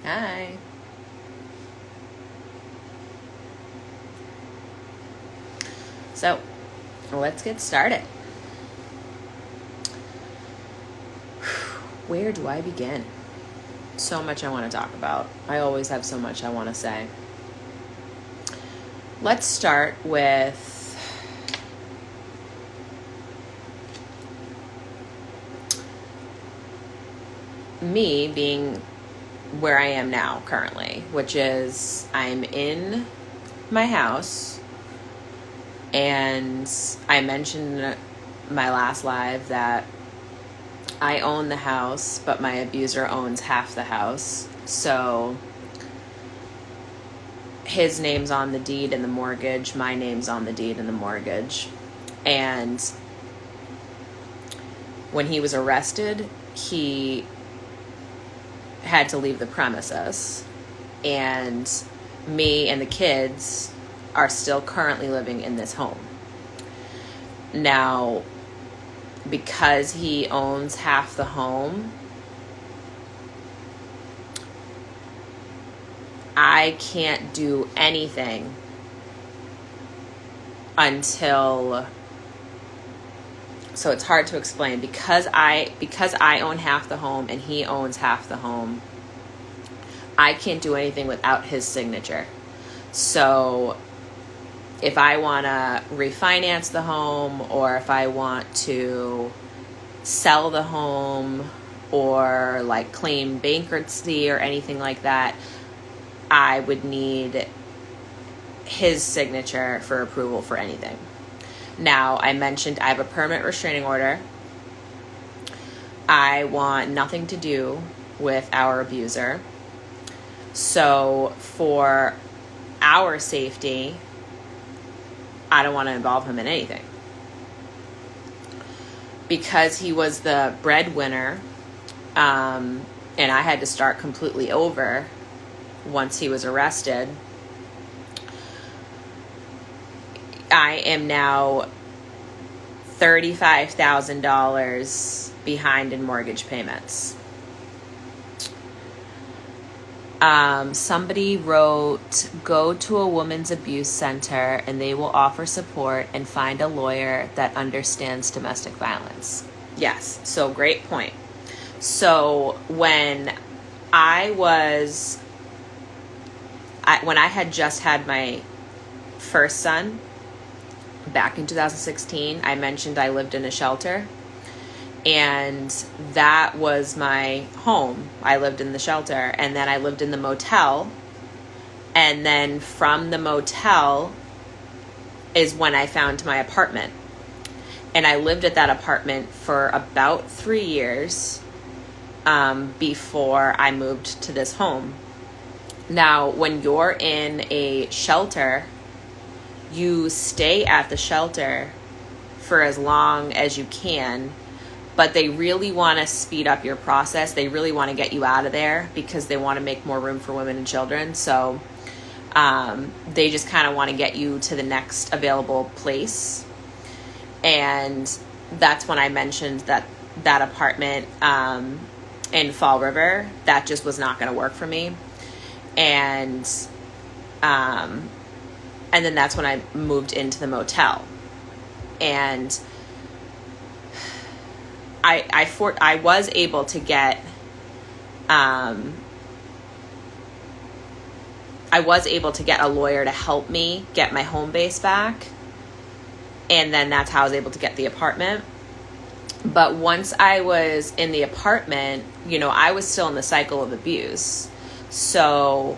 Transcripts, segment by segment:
Hi. So, let's get started. Where do I begin? So much I want to talk about. I always have so much I want to say. Let's start with me being where I am now currently, which is I'm in my house, and I mentioned in my last live that I own the house, but my abuser owns half the house. So his name's on the deed and the mortgage, my name's on the deed and the mortgage. And when he was arrested, he had to leave the premises, and me and the kids are still currently living in this home. Now, because he owns half the home, I can't do anything until, so it's hard to explain, because I own half the home and he owns half the home, I can't do anything without his signature. So if I want to refinance the home, or if I want to sell the home, or like claim bankruptcy or anything like that, I would need his signature for approval for anything. Now, I mentioned I have a permanent restraining order. I want nothing to do with our abuser. So for our safety, I don't want to involve him in anything. Because he was the breadwinner, and I had to start completely over once he was arrested, I am now $35,000 behind in mortgage payments. Somebody wrote, go to a women's abuse center and they will offer support and find a lawyer that understands domestic violence. Yes, so great point. So when I had just had my first son back in 2016, I mentioned I lived in a shelter, and that was my home. I lived in the shelter, and then I lived in the motel, and then from the motel is when I found my apartment. And I lived at that apartment for about 3 years before I moved to this home. Now, when you're in a shelter, you stay at the shelter for as long as you can, but they really want to speed up your process. They really want to get you out of there because they want to make more room for women and children. So they just kind of want to get you to the next available place. And that's when I mentioned that apartment in Fall River, that just was not going to work for me. And then that's when I moved into the motel. And I was able to get a lawyer to help me get my home base back. And then that's how I was able to get the apartment. But once I was in the apartment, I was still in the cycle of abuse. So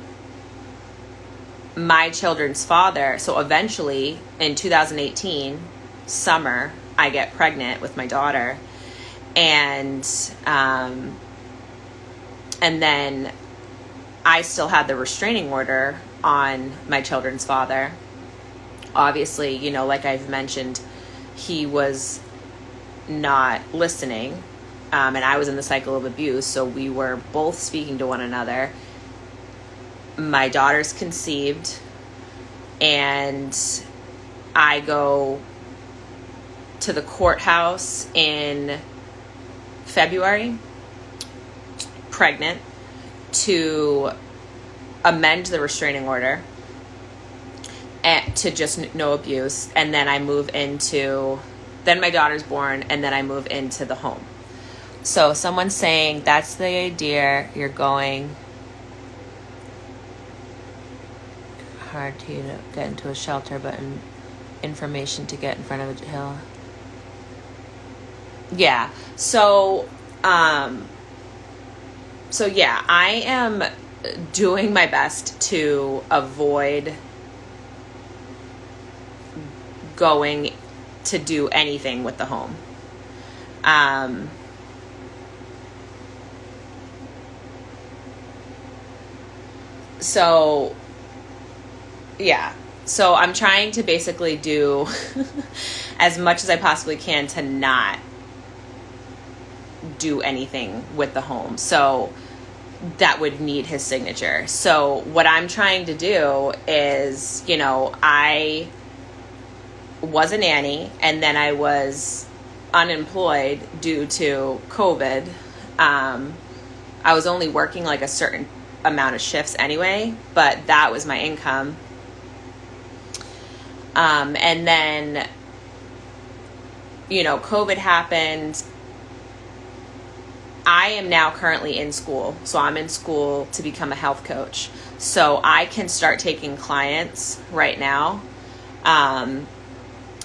my children's father, so eventually in 2018, summer, I get pregnant with my daughter. And then I still had the restraining order on my children's father. Obviously, like I've mentioned, he was not listening, and I was in the cycle of abuse, so we were both speaking to one another. My daughter's conceived, and I go to the courthouse in February, pregnant, to amend the restraining order and to just no abuse, and then I move into, then my daughter's born, and then I move into the home. So someone's saying that's the idea, you're going hard to get into a shelter, but information to get in front of a hill. Yeah. So yeah, I am doing my best to avoid going to do anything with the home. So yeah. So I'm trying to basically do as much as I possibly can to not do anything with the home. So that would need his signature. So what I'm trying to do is, you know, I was a nanny and then I was unemployed due to COVID. I was only working like a certain amount of shifts anyway, but that was my income. And then, you know, COVID happened. I am now currently in school. So I'm in school to become a health coach. So I can start taking clients right now. I'm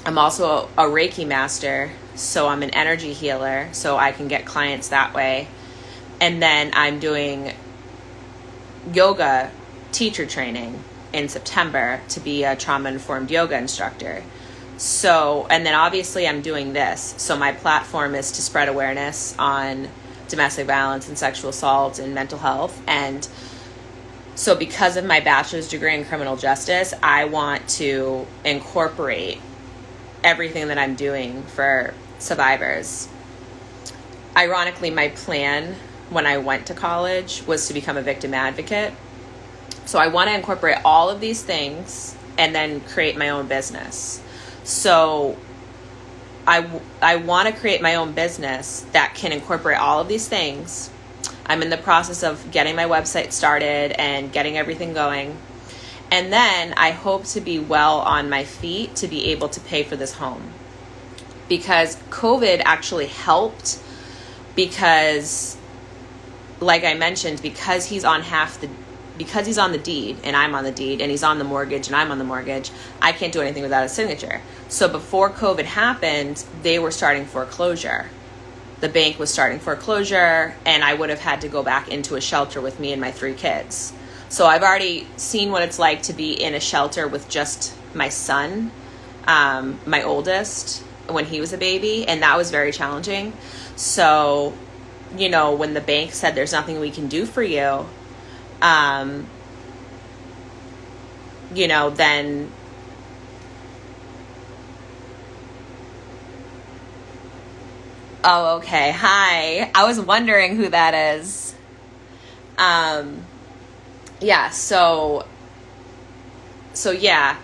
also a Reiki master. So I'm an energy healer. So I can get clients that way. And then I'm doing yoga teacher training in September to be a trauma-informed yoga instructor. So, and then obviously I'm doing this. So my platform is to spread awareness on domestic violence and sexual assault and mental health. And so because of my bachelor's degree in criminal justice, I want to incorporate everything that I'm doing for survivors. Ironically, my plan when I went to college was to become a victim advocate. So I want to incorporate all of these things and then create my own business. So I want to create my own business that can incorporate all of these things. I'm in the process of getting my website started and getting everything going. And then I hope to be well on my feet to be able to pay for this home. Because COVID actually helped, because like I mentioned, because he's on the deed and I'm on the deed, and he's on the mortgage and I'm on the mortgage, I can't do anything without a signature. So before COVID happened, they were starting foreclosure. The bank was starting foreclosure, and I would have had to go back into a shelter with me and my 3 kids. So I've already seen what it's like to be in a shelter with just my son, my oldest, when he was a baby, and that was very challenging. So, you know, when the bank said there's nothing we can do for you, you know, then oh, okay. Hi. I was wondering who that is. Yeah, so yeah,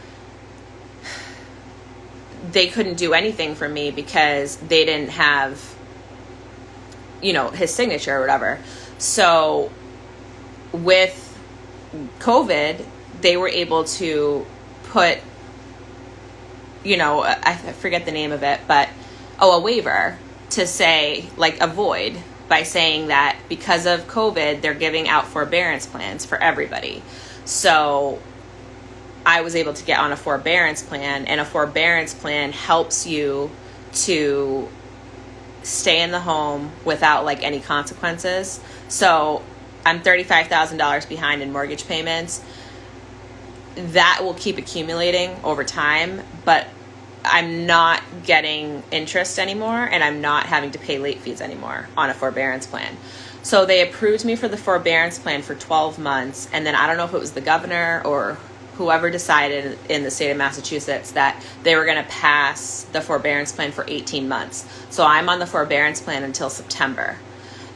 they couldn't do anything for me because they didn't have, you know, his signature or whatever. So with COVID, they were able to put, you know, I forget the name of it, but, a waiver to say, like, a void, by saying that because of COVID, they're giving out forbearance plans for everybody. So I was able to get on a forbearance plan, and a forbearance plan helps you to stay in the home without like any consequences. So I'm $35,000 behind in mortgage payments. That will keep accumulating over time, but I'm not getting interest anymore, and I'm not having to pay late fees anymore on a forbearance plan. So they approved me for the forbearance plan for 12 months, and then I don't know if it was the governor or whoever decided in the state of Massachusetts that they were going to pass the forbearance plan for 18 months. So I'm on the forbearance plan until September.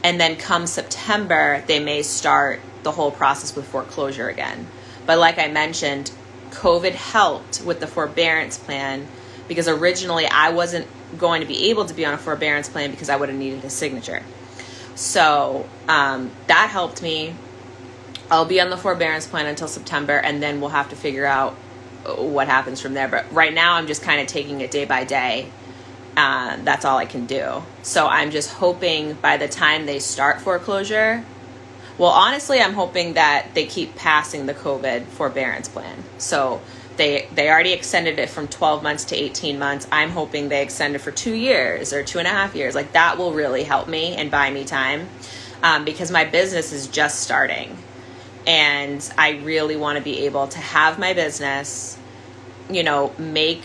And then come September, they may start the whole process with foreclosure again. But like I mentioned, COVID helped with the forbearance plan, because originally I wasn't going to be able to be on a forbearance plan because I would have needed a signature. So that helped me. I'll be on the forbearance plan until September, and then we'll have to figure out what happens from there. But right now I'm just kind of taking it day by day. That's all I can do. So I'm just hoping by the time they start foreclosure, well, honestly, I'm hoping that they keep passing the COVID forbearance plan. So they already extended it from 12 months to 18 months. I'm hoping they extend it for 2 years or 2.5 years. Like, that will really help me and buy me time, because my business is just starting. And I really want to be able to have my business, make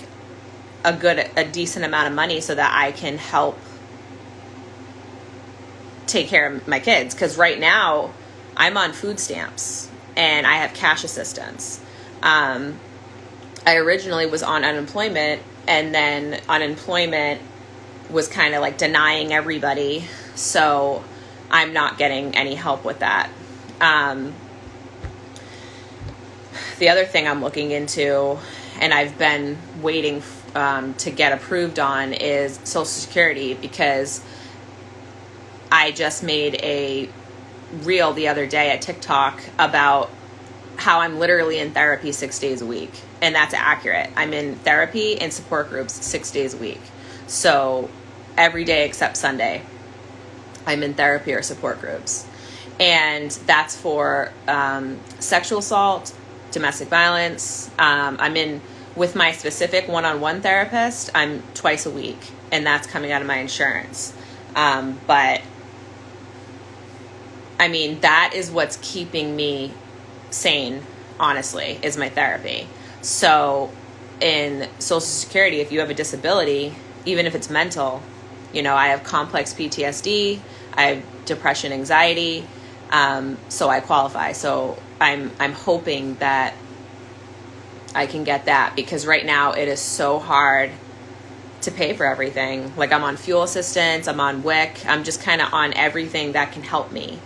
a decent amount of money so that I can help take care of my kids. Because right now I'm on food stamps and I have cash assistance. I originally was on unemployment, and then unemployment was kind of like denying everybody. So I'm not getting any help with that. The other thing I'm looking into, and I've been waiting to get approved on, is Social Security, because I just made a reel the other day at TikTok about how I'm literally in therapy 6 days a week. And that's accurate. I'm in therapy and support groups 6 days a week. So every day except Sunday, I'm in therapy or support groups. And that's for sexual assault, domestic violence. I'm in with my specific one-on-one therapist. I'm twice a week, and that's coming out of my insurance. But I mean, that is what's keeping me sane, honestly, is my therapy. So in Social Security, if you have a disability, even if it's mental, I have complex PTSD, I have depression, anxiety, so I qualify. So I'm hoping that I can get that, because right now it is so hard to pay for everything. Like, I'm on fuel assistance, I'm on WIC, I'm just kind of on everything that can help me.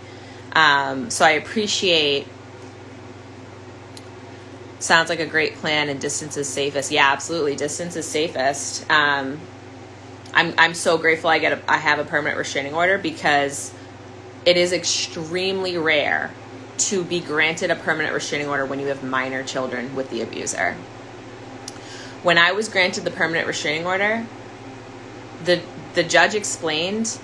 So I appreciate, sounds like a great plan, and distance is safest. Yeah, absolutely. Distance is safest. I'm so grateful I have a permanent restraining order, because it is extremely rare to be granted a permanent restraining order when you have minor children with the abuser. When I was granted the permanent restraining order, the judge explained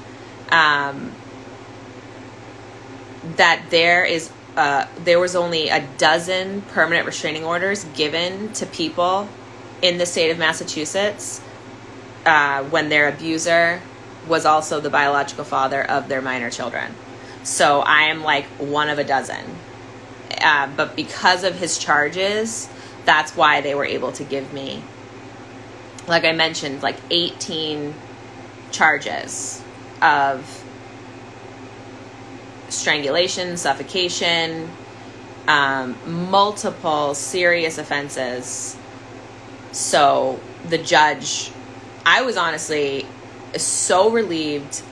that there was only a dozen permanent restraining orders given to people in the state of Massachusetts when their abuser was also the biological father of their minor children. So I am like one of a dozen. But because of his charges, that's why they were able to give me, like I mentioned, like 18 charges of strangulation, suffocation, multiple serious offenses. So the judge, I was honestly so relieved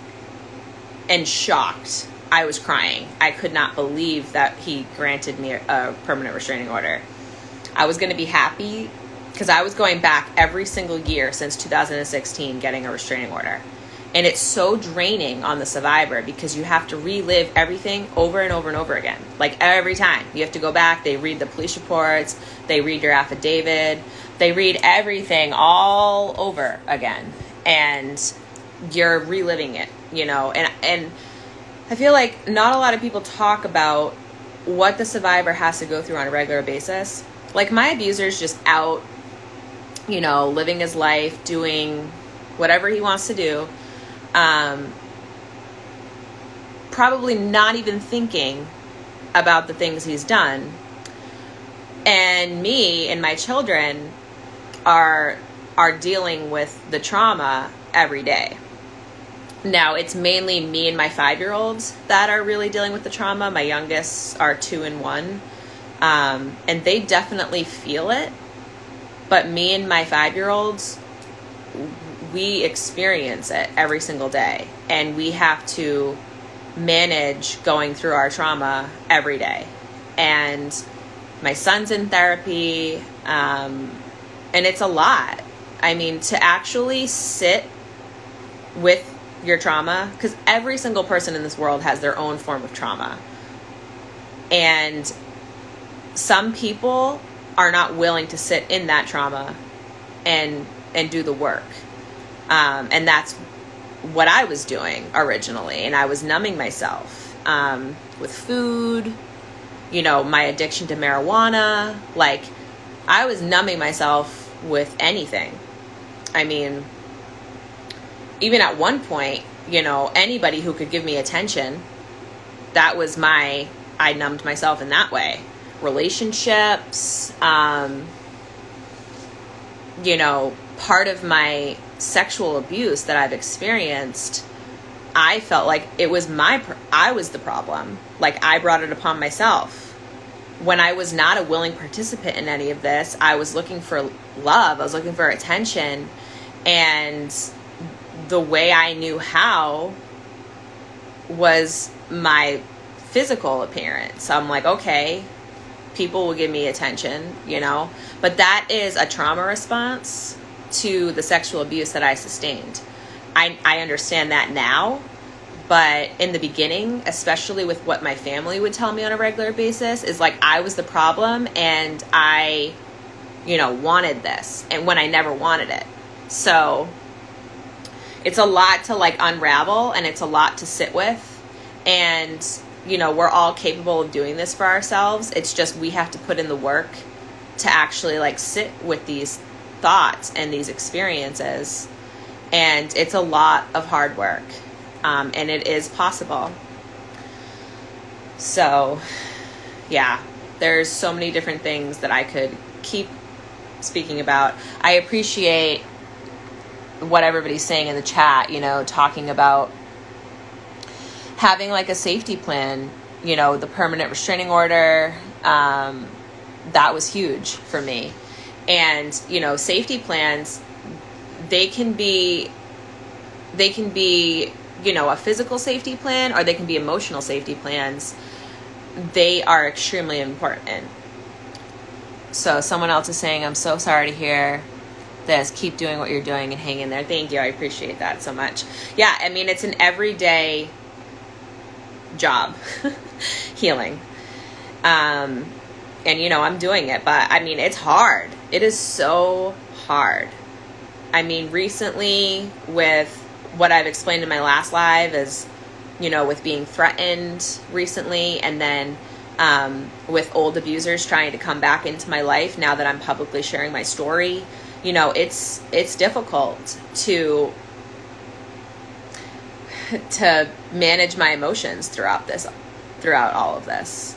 and shocked. I was crying. I could not believe that he granted me a permanent restraining order. I was going to be happy, because I was going back every single year since 2016 getting a restraining order. And it's so draining on the survivor, because you have to relive everything over and over and over again. Like, every time you have to go back, they read the police reports, they read your affidavit, they read everything all over again. And you're reliving it, and I feel like not a lot of people talk about what the survivor has to go through on a regular basis. Like, my abuser's just out, living his life, doing whatever he wants to do. Probably not even thinking about the things he's done. And me and my children are dealing with the trauma every day. Now, it's mainly me and my 5-year-olds that are really dealing with the trauma. My youngest are 2 and 1. And they definitely feel it. But me and my 5-year-olds, we experience it every single day. And we have to manage going through our trauma every day. And my son's in therapy. And it's a lot. I mean, to actually sit with your trauma, because every single person in this world has their own form of trauma. And some people are not willing to sit in that trauma and do the work. And that's what I was doing originally. And I was numbing myself with food, you know, my addiction to marijuana. Like, I was numbing myself with anything. I mean, even at one point, you know, anybody who could give me attention, that was I numbed myself in that way. Relationships, you know, part of my sexual abuse that I've experienced, I felt like it was I was the problem. Like, I brought it upon myself. When I was not a willing participant in any of this, I was looking for love. I was looking for attention. And the way I knew how was my physical appearance. I'm like, okay, people will give me attention, you know, but that is a trauma response to the sexual abuse that I sustained. I understand that now, but in the beginning, especially with what my family would tell me on a regular basis, is like I was the problem and I, you know, wanted this, and when I never wanted it. So it's a lot to like unravel, and it's a lot to sit with. And, you know, we're all capable of doing this for ourselves. It's just we have to put in the work to actually like sit with these thoughts and these experiences. And it's a lot of hard work. And it is possible. So, yeah, there's so many different things that I could keep speaking about. I appreciate what everybody's saying in the chat, you know, talking about having like a safety plan, you know, the permanent restraining order, that was huge for me. And, you know, safety plans, they can be, you know, a physical safety plan, or they can be emotional safety plans. They are extremely important. So someone else is saying, I'm so sorry to hear this. Keep doing what you're doing and hang in there. Thank you. I appreciate that so much. Yeah, I mean, it's an everyday job, healing. And, you know, I'm doing it, but I mean, it's hard. It is so hard. I mean, recently with what I've explained in my last live is, you know, with being threatened recently, and then with old abusers trying to come back into my life now that I'm publicly sharing my story, you know, it's difficult to manage my emotions throughout all of this.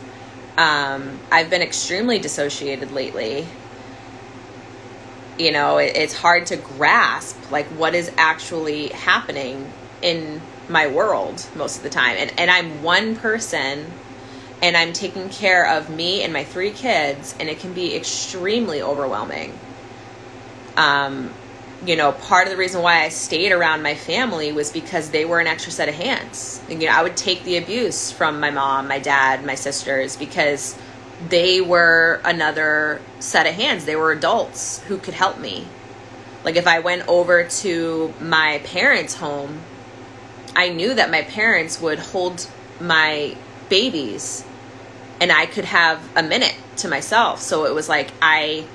I've been extremely dissociated lately. You know, it's hard to grasp like what is actually happening in my world most of the time. And I'm one person, and I'm taking care of me and my 3 kids, and it can be extremely overwhelming. You know, part of the reason why I stayed around my family was because they were an extra set of hands. And, you know, I would take the abuse from my mom, my dad, my sisters, because they were another set of hands. They were adults who could help me. Like, if I went over to my parents' home, I knew that my parents would hold my babies and I could have a minute to myself. So it was like I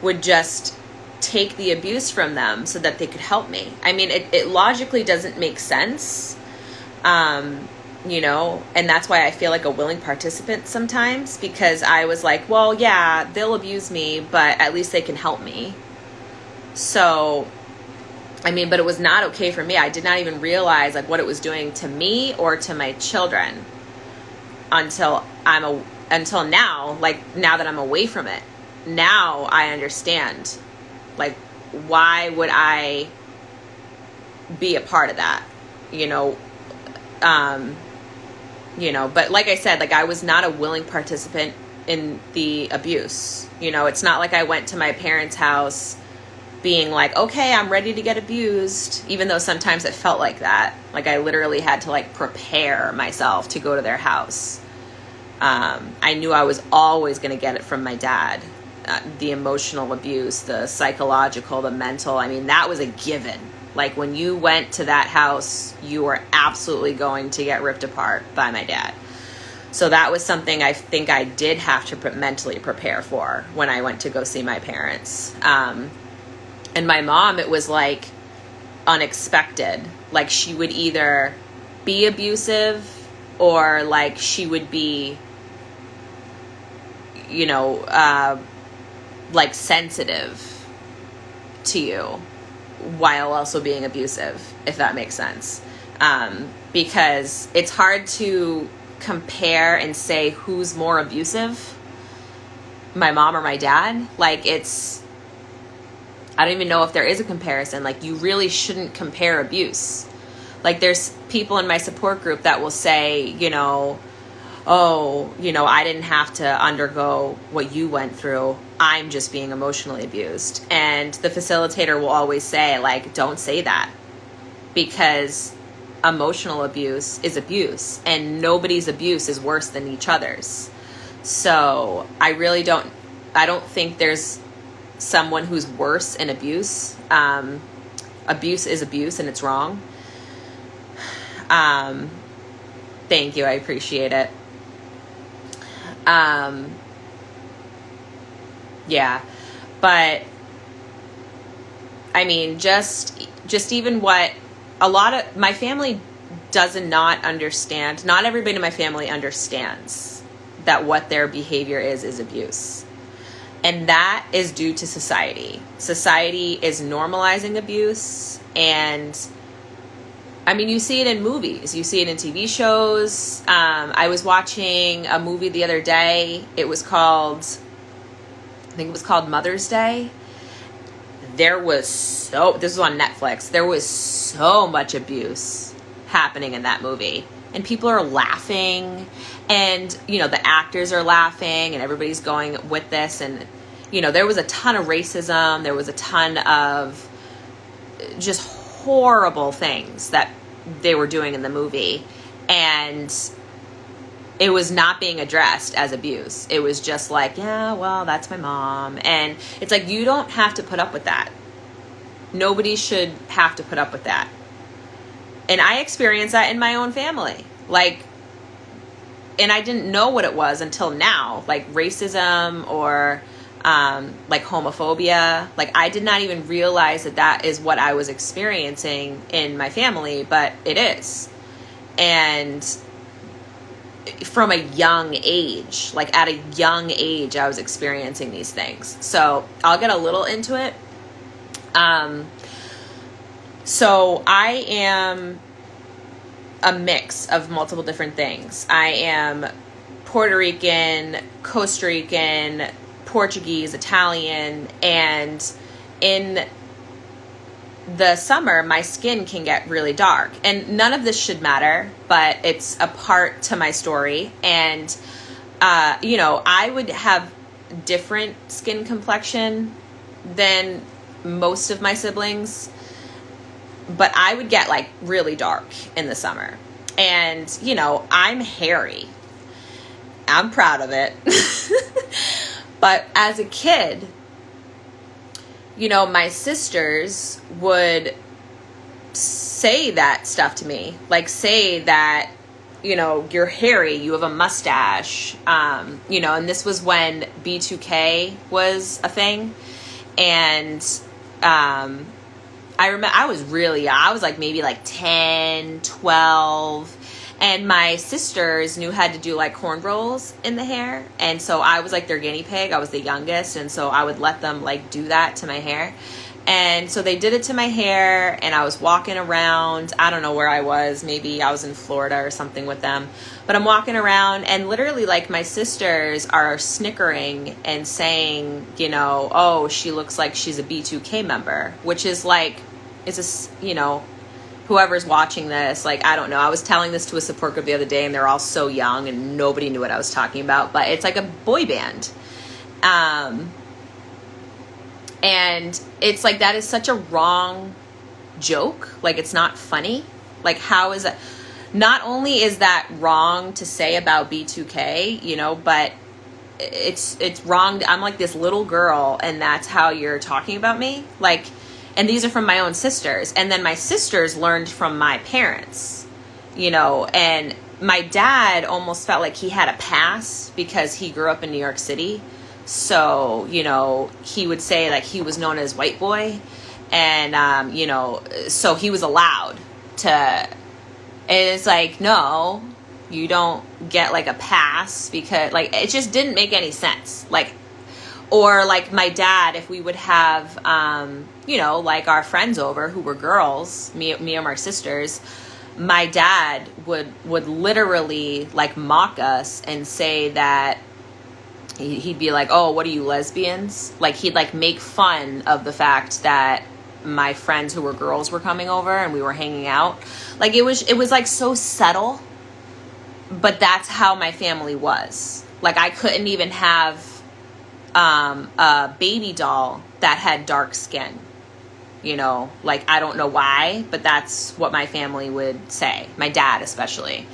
would just take the abuse from them so that they could help me. I mean, it logically doesn't make sense. You know, and that's why I feel like a willing participant sometimes, because I was like, well, yeah, they'll abuse me, but at least they can help me. So, I mean, but it was not okay for me. I did not even realize like what it was doing to me or to my children until now, like now that I'm away from it. Now I understand, like, why would I be a part of that, you know? You know, but like I said, like I was not a willing participant in the abuse. You know, it's not like I went to my parents' house being like, okay, I'm ready to get abused, even though sometimes it felt like that. Like I literally had to like prepare myself to go to their house. I knew I was always going to get it from my dad. The emotional abuse, the psychological, the mental, I mean, that was a given. Like when you went to that house, you were absolutely going to get ripped apart by my dad. So that was something I think I did have to mentally prepare for when I went to go see my parents. And my mom, it was like unexpected. Like she would either be abusive or like she would be, you know, like sensitive to you while also being abusive, if that makes sense. Because it's hard to compare and say who's more abusive, my mom or my dad. Like I don't even know if there is a comparison. Like you really shouldn't compare abuse. Like there's people in my support group that will say, you know, oh, you know, I didn't have to undergo what you went through. I'm just being emotionally abused. And the facilitator will always say, like, don't say that, because emotional abuse is abuse and nobody's abuse is worse than each other's. So I don't think there's someone who's worse in abuse. Abuse is abuse and it's wrong. Thank you. I appreciate it. Yeah, but I mean, just even what a lot of my family does not understand. Not everybody in my family understands that what their behavior is abuse. And that is due to society. Society is normalizing abuse. And I mean, you see it in movies. You see it in TV shows. I was watching a movie the other day. I think it was called Mother's Day. This was on Netflix. There was so much abuse happening in that movie. And people are laughing. And, you know, the actors are laughing. And everybody's going with this. And, you know, there was a ton of racism. There was a ton of just horrible things that they were doing in the movie. And it was not being addressed as abuse. It was just like, yeah, well, that's my mom. And it's like, you don't have to put up with that. Nobody should have to put up with that. And I experienced that in my own family. Like, and I didn't know what it was until now, like racism or like homophobia. Like I did not even realize that is what I was experiencing in my family, but it is. And from a young age, like at a young age, I was experiencing these things. So I'll get a little into it. So I am a mix of multiple different things. I am Puerto Rican, Costa Rican, Portuguese, Italian, and in the summer, my skin can get really dark. And none of this should matter, but it's a part to my story. And, you know, I would have different skin complexion than most of my siblings, but I would get like really dark in the summer. And, you know, I'm hairy. I'm proud of it. But as a kid, you know, my sisters would say that stuff to me. Like say that, you know, you're hairy, you have a mustache. You know, and this was when B2K was a thing. And I remember I was like maybe like 10, 12. And my sisters knew how to do like cornrows in the hair. And so I was like their guinea pig. I was the youngest. And so I would let them like do that to my hair. And so they did it to my hair. And I was walking around. I don't know where I was. Maybe I was in Florida or something with them. But I'm walking around and literally like my sisters are snickering and saying, you know, oh, she looks like she's a B2K member. Which is like, it's a, you know, whoever's watching this, like, I don't know. I was telling this to a support group the other day and they're all so young and nobody knew what I was talking about, but it's like a boy band. And it's like, that is such a wrong joke. Like, it's not funny. Like, how is that? Not only is that wrong to say about B2K, you know, but it's wrong. I'm like this little girl and that's how you're talking about me. Like, and these are from my own sisters. And then my sisters learned from my parents, you know, and my dad almost felt like he had a pass because he grew up in New York City. So, you know, he would say like he was known as white boy, and, you know, so he was allowed to, and it's like, no, you don't get like a pass, because like, it just didn't make any sense. Like, or like my dad, if we would have, you know, like our friends over who were girls, me and my sisters, my dad would literally like mock us and say that he'd be like, oh, what are you, lesbians? Like, he'd like make fun of the fact that my friends who were girls were coming over and we were hanging out. Like, it was like so subtle, but that's how my family was. Like, I couldn't even have a baby doll that had dark skin, you know, like, I don't know why, but that's what my family would say, my dad especially.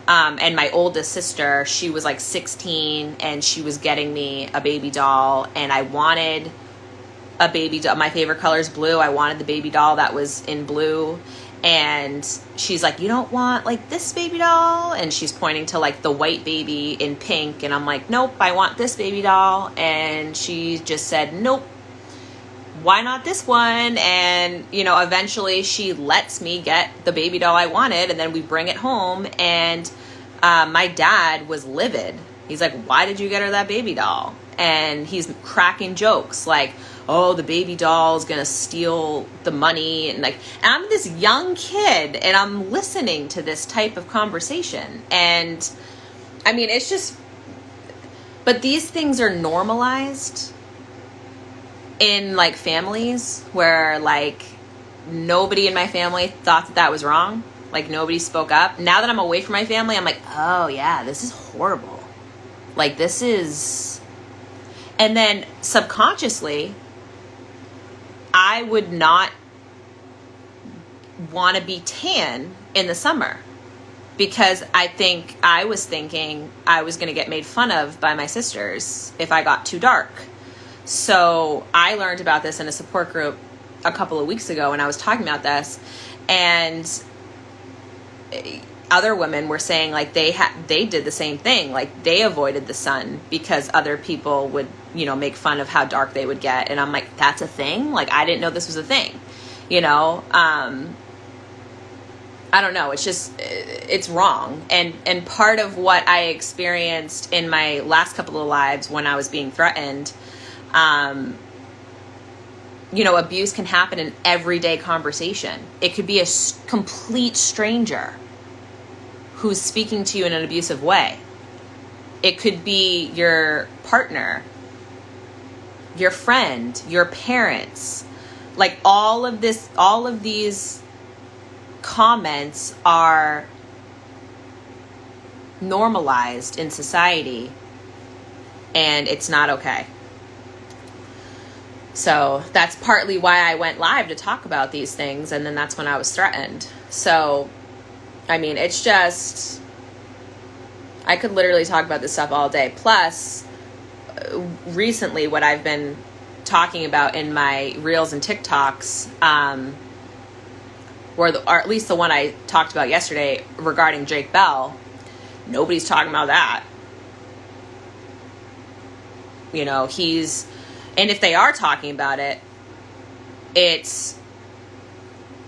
And my oldest sister, she was like 16 and she was getting me a baby doll, and I wanted a baby doll. My favorite color is blue. I wanted the baby doll that was in blue. And she's like, you don't want like this baby doll? And she's pointing to like the white baby in pink. And I'm like, nope, I want this baby doll. And she just said, nope, why not this one? And, you know, eventually she lets me get the baby doll I wanted, and then we bring it home, and my dad was livid. He's like, why did you get her that baby doll? And he's cracking jokes like, oh, the baby doll is gonna steal the money, and like, and I'm this young kid and I'm listening to this type of conversation. And I mean, it's just, but these things are normalized in like families where like nobody in my family thought that was wrong. Like, nobody spoke up. Now that I'm away from my family, I'm like, oh yeah, this is horrible. Like, this is, and then subconsciously, I would not want to be tan in the summer, because I was thinking I was going to get made fun of by my sisters if I got too dark. So I learned about this in a support group a couple of weeks ago, and I was talking about this, and other women were saying like they did the same thing. Like, they avoided the sun because other people would, you know, make fun of how dark they would get. And I'm like, that's a thing? Like, I didn't know this was a thing, you know? I don't know. It's just, it's wrong. And part of what I experienced in my last couple of lives when I was being threatened, you know, abuse can happen in everyday conversation. It could be a complete stranger who's speaking to you in an abusive way. It could be your partner, your friend, your parents. Like, all of these comments are normalized in society, and it's not okay. So that's partly why I went live to talk about these things, and then that's when I was threatened. So, I mean, it's just, I could literally talk about this stuff all day. Plus, recently what I've been talking about in my Reels and TikToks, or at least the one I talked about yesterday regarding Drake Bell, nobody's talking about that. You know, and if they are talking about it, it's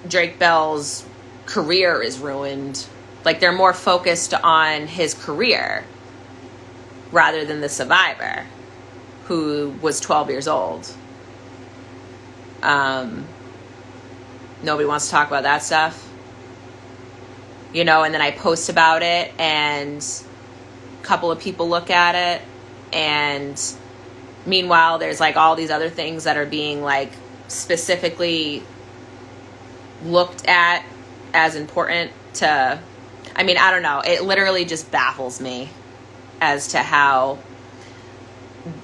Drake Bell's career is ruined. Like, they're more focused on his career rather than the survivor, who was 12 years old. Nobody wants to talk about that stuff, you know. And then I post about it, and a couple of people look at it, and meanwhile there's like all these other things that are being like specifically looked at as important to, I mean, I don't know. It literally just baffles me as to how,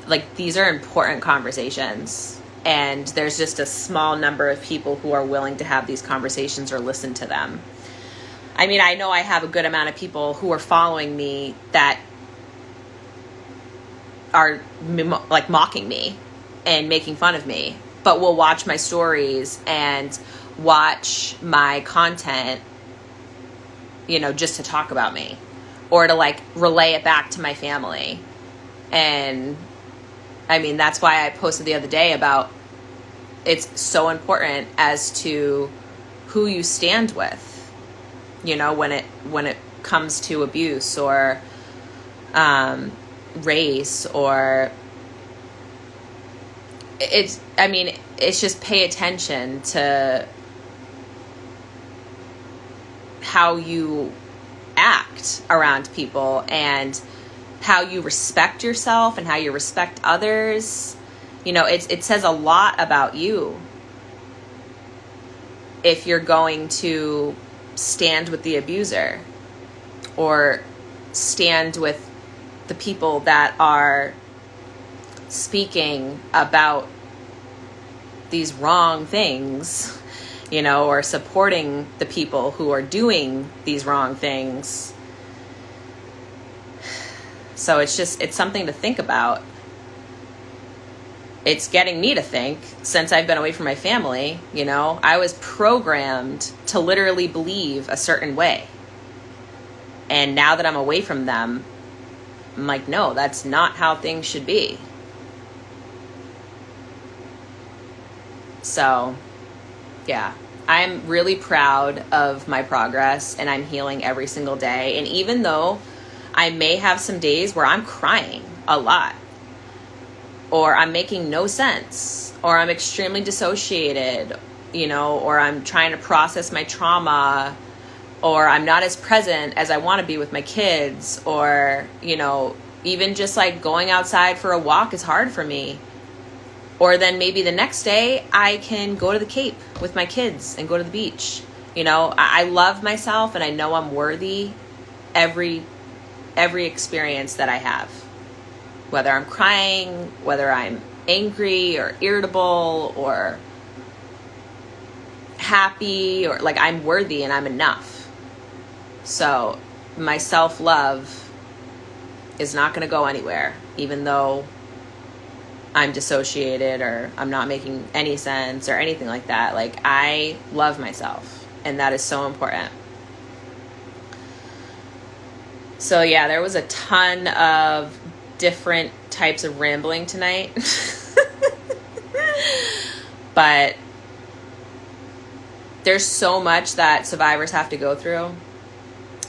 like, these are important conversations, and there's just a small number of people who are willing to have these conversations or listen to them. I mean, I know I have a good amount of people who are following me that are like mocking me and making fun of me, but will watch my stories and watch my content, you know, just to talk about me. or to like relay it back to my family. And I mean, that's why I posted the other day about it's so important as to who you stand with, you know, when it comes to abuse or race, or it's just pay attention to how you act around people and how you respect yourself and how you respect others. You know, it says a lot about you if you're going to stand with the abuser or stand with the people that are speaking about these wrong things, you know, or supporting the people who are doing these wrong things. So it's something to think about. It's getting me to think, since I've been away from my family, you know, I was programmed to literally believe a certain way. And now that I'm away from them, I'm like, no, that's not how things should be. So, yeah, I'm really proud of my progress, and I'm healing every single day. And even though I may have some days where I'm crying a lot, or I'm making no sense, or I'm extremely dissociated, you know, or I'm trying to process my trauma, or I'm not as present as I want to be with my kids, or, you know, even just like going outside for a walk is hard for me. Or then maybe the next day I can go to the Cape with my kids and go to the beach. You know, I love myself, and I know I'm worthy every experience that I have. Whether I'm crying, whether I'm angry or irritable or happy, or like, I'm worthy and I'm enough. So my self-love is not going to go anywhere, even though I'm dissociated or I'm not making any sense or anything like that. Like, I love myself, and that is so important. So yeah, there was a ton of different types of rambling tonight. But there's so much that survivors have to go through,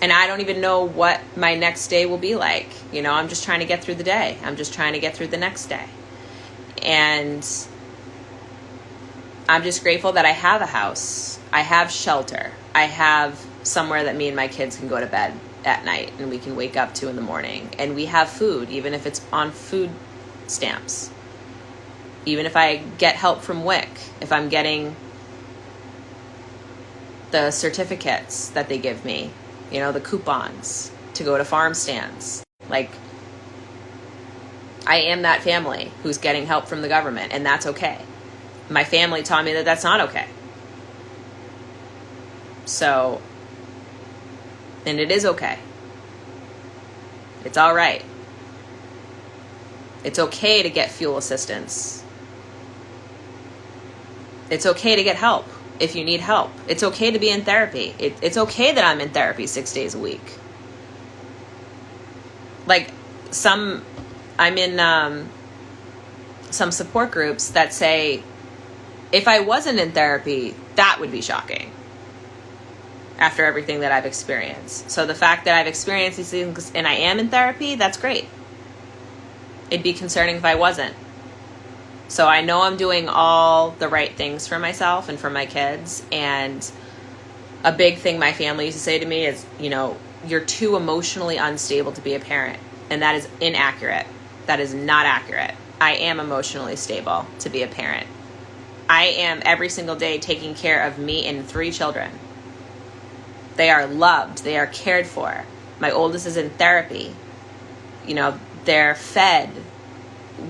and I don't even know what my next day will be like. You know, I'm just trying to get through the day. I'm just trying to get through the next day. And I'm just grateful that I have a house. I have shelter. I have somewhere that me and my kids can go to bed at night and we can wake up to in the morning. And we have food, even if it's on food stamps. Even if I get help from WIC, if I'm getting the certificates that they give me, you know, the coupons to go to farm stands. Like, I am that family who's getting help from the government, and that's okay. My family taught me that that's not okay. So, and it is okay. It's all right. It's okay to get fuel assistance. It's okay to get help if you need help. It's okay to be in therapy. It's okay that I'm in therapy 6 days a week. Like, I'm in some support groups that say, if I wasn't in therapy, that would be shocking after everything that I've experienced. So the fact that I've experienced these things and I am in therapy, that's great. It'd be concerning if I wasn't. So I know I'm doing all the right things for myself and for my kids. And a big thing my family used to say to me is, you know, you're too emotionally unstable to be a parent. And that is inaccurate. That is not accurate. I am emotionally stable to be a parent. I am every single day taking care of me and 3 children. They are loved. They are cared for. My oldest is in therapy. You know, they're fed.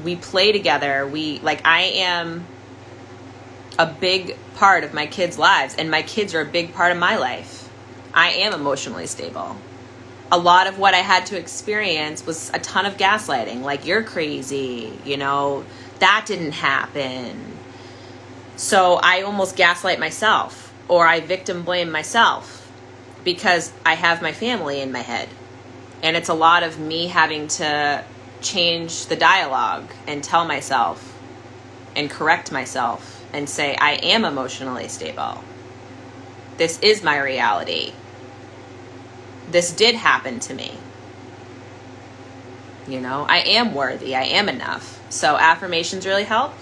We play together. I am a big part of my kids' lives, and my kids are a big part of my life. I am emotionally stable. A lot of what I had to experience was a ton of gaslighting. Like, you're crazy, you know, that didn't happen. So I almost gaslight myself, or I victim blame myself because I have my family in my head. And it's a lot of me having to change the dialogue and tell myself and correct myself and say, I am emotionally stable. This is my reality. This did happen to me. You know, I am worthy. I am enough. So affirmations really help.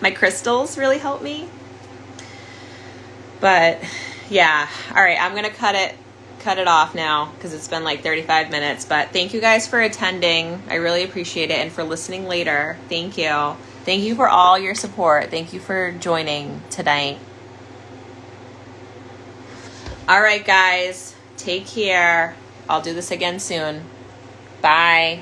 My crystals really help me. But yeah, all right, I'm going to cut it off now because it's been like 35 minutes. But thank you guys for attending. I really appreciate it. And for listening later. Thank you. Thank you for all your support. Thank you for joining tonight. All right, guys, take care. I'll do this again soon. Bye.